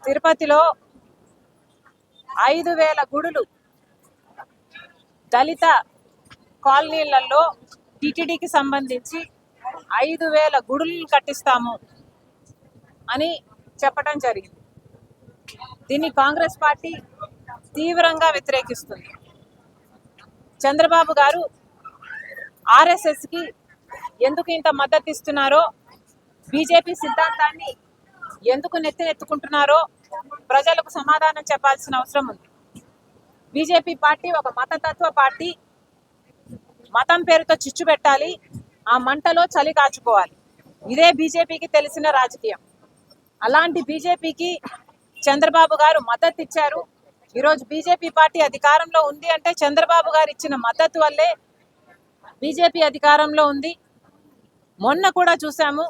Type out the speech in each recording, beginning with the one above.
తిరుపతిలో 5,000 గుడులు దళిత కాలనీలలో టిటిడికి సంబంధించి 5,000 గుడులను కట్టిస్తాము అని చెప్పడం జరిగింది. దీన్ని కాంగ్రెస్ పార్టీ తీవ్రంగా వ్యతిరేకిస్తుంది. చంద్రబాబు గారు ఆర్ఎస్ఎస్కి ఎందుకు ఇంత మద్దతు ఇస్తున్నారో, బీజేపీ సిద్ధాంతాన్ని ఎందుకు నెత్తినెత్తుకుంటున్నారో ప్రజలకు సమాధానం చెప్పాల్సిన అవసరం ఉంది. బీజేపీ పార్టీ ఒక మతతత్వ పార్టీ. మతం పేరుతో చిచ్చు పెట్టాలి, ఆ మంటలో చలి కాచుకోవాలి. ఇదే బీజేపీకి తెలిసిన రాజకీయం. అలాంటి బీజేపీకి చంద్రబాబు గారు మద్దతు ఇచ్చారు. ఈరోజు బీజేపీ పార్టీ అధికారంలో ఉంది అంటే చంద్రబాబు గారు ఇచ్చిన మద్దతు వల్లే బీజేపీ అధికారంలో ఉంది. మొన్న కూడా చూసాము,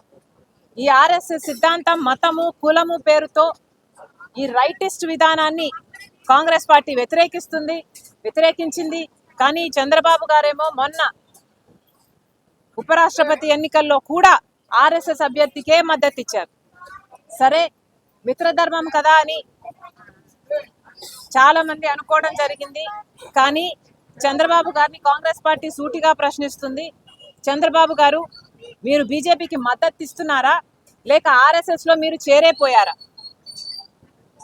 ఈ ఆర్ఎస్ఎస్ సిద్ధాంతం మతము కులము పేరుతో ఈ రైటిస్ట్ విధానాన్ని కాంగ్రెస్ పార్టీ వ్యతిరేకించింది. కానీ చంద్రబాబు గారేమో మొన్న ఉపరాష్ట్రపతి ఎన్నికల్లో కూడా ఆర్ఎస్ఎస్ అభ్యర్థికే మద్దతు ఇచ్చారు. సరే, మిత్రధర్మం కదా అని చాలా మంది అనుకోవడం జరిగింది. కానీ చంద్రబాబు గారిని కాంగ్రెస్ పార్టీ సూటిగా ప్రశ్నిస్తుంది. చంద్రబాబు గారు, మీరు బీజేపీకి మద్దతు ఇస్తున్నారా లేక ఆర్ఎస్ఎస్ లో మీరు చేరైపోయారా?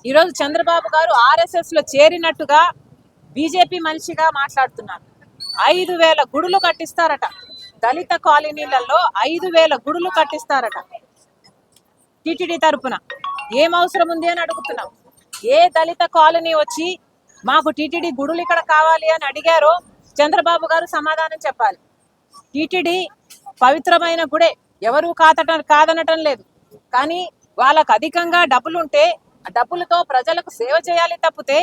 ఈరోజు చంద్రబాబు గారు ఆర్ఎస్ఎస్ లో చేరినట్టుగా బీజేపీ మనిషిగా మాట్లాడుతున్నారు. 5,000 గుడులు కట్టిస్తారట, దళిత కాలనీలలో 5,000 గుడులు కట్టిస్తారట. టిటిడి తరపున ఏం అవసరం ఉంది అని అడుగుతున్నాం. ఏ దళిత కాలనీ వచ్చి మాకు టిటిడి గుడులు ఇక్కడ కావాలి అని అడిగారో చంద్రబాబు గారు సమాధానం చెప్పాలి. టిటిడి పవిత్రమైన గుడే, ఎవరు కాదనటం లేదు. కానీ వాళ్ళకు అధికంగా డబ్బులుంటే ఆ డబ్బులతో ప్రజలకు సేవ చేయాలి తప్పితే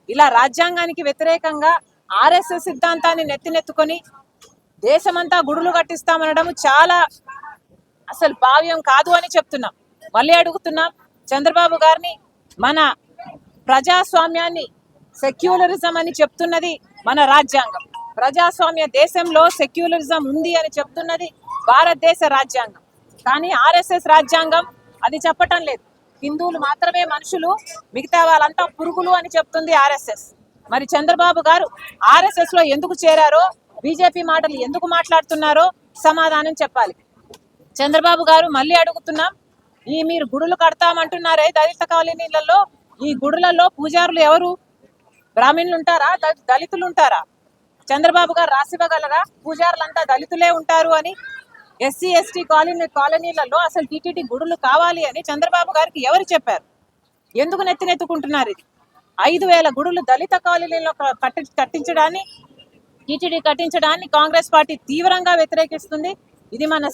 ఇలా రాజ్యాంగానికి వ్యతిరేకంగా ఆర్ఎస్ఎస్ సిద్ధాంతాన్ని నెత్తినెత్తుకొని దేశమంతా గుడులు కట్టిస్తామనడం చాలా అసలు భావ్యం కాదు అని చెప్తున్నాం. మళ్ళీ అడుగుతున్నాం చంద్రబాబు గారిని, మన ప్రజాస్వామ్యాన్ని సెక్యులరిజం అని చెప్తున్నది మన రాజ్యాంగం. ప్రజాస్వామ్య దేశంలో సెక్యులరిజం ఉంది అని చెప్తున్నది భారతదేశ రాజ్యాంగం. కానీ ఆర్ఎస్ఎస్ రాజ్యాంగం అది చెప్పటం లేదు. హిందువులు మాత్రమే మనుషులు, మిగతా వాళ్ళంతా పురుగులు అని చెప్తుంది ఆర్ఎస్ఎస్. మరి చంద్రబాబు గారు ఆర్ఎస్ఎస్ లో ఎందుకు చేరారో, బీజేపీ మాటలు ఎందుకు మాట్లాడుతున్నారో సమాధానం చెప్పాలి. చంద్రబాబు గారు మళ్ళీ అడుగుతున్నాం, మీరు గుడులు కడతామంటున్నారే దళిత కాలనీలలో, ఈ గుడులలో పూజారులు ఎవరు? బ్రాహ్మణులు ఉంటారా, దళితులు ఉంటారా? చంద్రబాబు గారు రాసివ్వగలరా పూజారులంతా దళితులే ఉంటారు అని? ఎస్సీ ఎస్టీ కాలనీలలో అసలు టీటీడీ గుడులు కావాలి అని చంద్రబాబు గారికి ఎవరు చెప్పారు? ఎందుకు నెత్తినెత్తుకుంటున్నారు? ఇది 5,000 గుడులు దళిత కాలనీలో కట్టించడాన్ని, టీటీడీ కట్టించడాన్ని కాంగ్రెస్ పార్టీ తీవ్రంగా వ్యతిరేకిస్తుంది. ఇది మన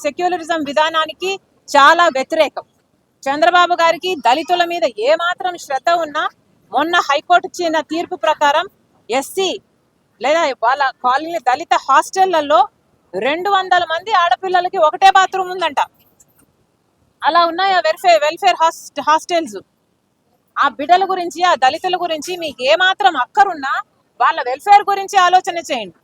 సెక్యులరిజం విధానానికి చాలా వ్యతిరేకం. చంద్రబాబు గారికి దళితుల మీద ఏమాత్రం శ్రద్ధ ఉన్నా, మొన్న హైకోర్టు ఇచ్చిన తీర్పు ప్రకారం ఎస్సీ లేదా వాళ్ళ కాలనీ దళిత హాస్టళ్లలో 200 మంది ఆడపిల్లలకి ఒకటే బాత్రూమ్ ఉందంట. అలా ఉన్నాయి ఆ వెల్ఫేర్ హాస్టల్స్. ఆ బిడ్డల గురించి, ఆ దళితుల గురించి మీకు ఏమాత్రం అక్కరున్నా వాళ్ళ వెల్ఫేర్ గురించి ఆలోచన చేయండి.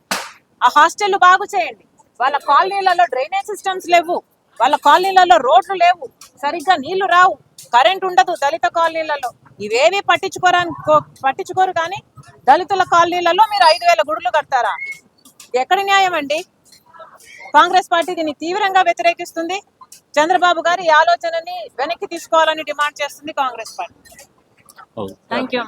ఆ హాస్టళ్లు బాగు చేయండి. వాళ్ళ కాలనీలలో డ్రైనేజ్ సిస్టమ్స్ లేవు, వాళ్ళ కాలనీలలో రోడ్లు లేవు, సరిగ్గా నీళ్లు రావు, కరెంట్ ఉండదు దళిత కాలనీలలో. ఇవేవి పట్టించుకోరు. కానీ దళితుల కాలనీలలో మీరు 5,000 గుడులు కడతారా? ఎక్కడి న్యాయం అండి? కాంగ్రెస్ పార్టీ దీన్ని తీవ్రంగా వ్యతిరేకిస్తుంది. చంద్రబాబు గారు ఈ ఆలోచనని వెనక్కి తీసుకోవాలని డిమాండ్ చేస్తుంది కాంగ్రెస్ పార్టీ. Thank you.